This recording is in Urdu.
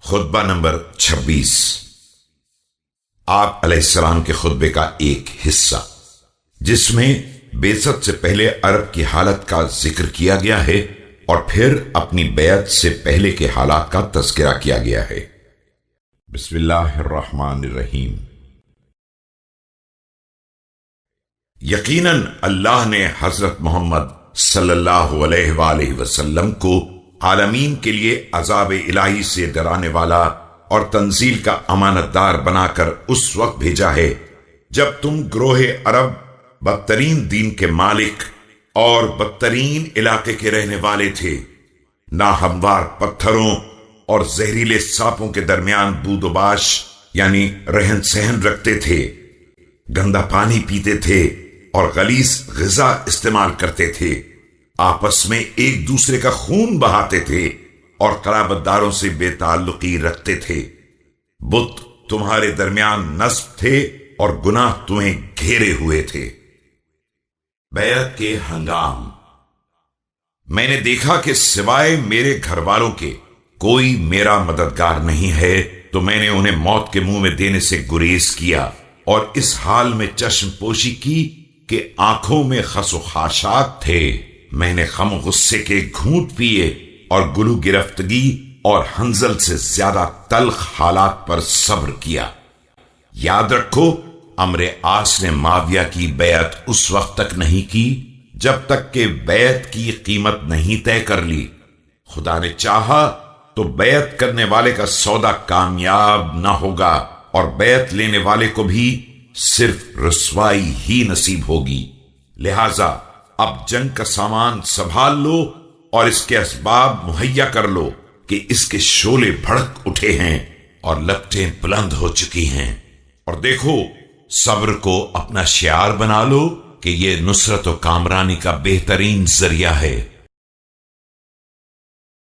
خطبہ نمبر 26 آپ علیہ السلام کے خطبے کا ایک حصہ، جس میں بعثت سے پہلے عرب کی حالت کا ذکر کیا گیا ہے اور پھر اپنی بیعت سے پہلے کے حالات کا تذکرہ کیا گیا ہے۔ بسم اللہ الرحمن الرحیم۔ یقیناً اللہ نے حضرت محمد صلی اللہ علیہ وآلہ وسلم کو عالمین کے لیے عذاب الہی سے ڈرانے والا اور تنزیل کا امانت دار بنا کر اس وقت بھیجا ہے جب تم گروہ عرب بدترین دین کے مالک اور بدترین علاقے کے رہنے والے تھے، ناہموار پتھروں اور زہریلے سانپوں کے درمیان بود و باش یعنی رہن سہن رکھتے تھے، گندا پانی پیتے تھے اور غلیظ غذا استعمال کرتے تھے، آپس میں ایک دوسرے کا خون بہاتے تھے اور قرابت داروں سے بے تعلقی رکھتے تھے۔ بت تمہارے درمیان نصب تھے اور گناہ تمہیں گھیرے ہوئے تھے۔ بیعت کے ہنگام۔ میں نے دیکھا کہ سوائے میرے گھر والوں کے کوئی میرا مددگار نہیں ہے، تو میں نے انہیں موت کے منہ میں دینے سے گریز کیا اور اس حال میں چشم پوشی کی کہ آنکھوں میں خس و خاشاک تھے۔ میں نے غم و غصے کے گھونٹ پیے اور گلو گرفتگی اور حنزل سے زیادہ تلخ حالات پر صبر کیا۔ یاد رکھو، عمرو عاص نے معاویہ کی بیعت اس وقت تک نہیں کی جب تک کہ بیعت کی قیمت نہیں طے کر لی۔ خدا نے چاہا تو بیعت کرنے والے کا سودا کامیاب نہ ہوگا اور بیعت لینے والے کو بھی صرف رسوائی ہی نصیب ہوگی۔ لہذا اب جنگ کا سامان سنبھال لو اور اس کے اسباب مہیا کر لو کہ اس کے شعلے بھڑک اٹھے ہیں اور لپٹیں بلند ہو چکی ہیں، اور دیکھو صبر کو اپنا شعار بنا لو کہ یہ نصرت و کامرانی کا بہترین ذریعہ ہے۔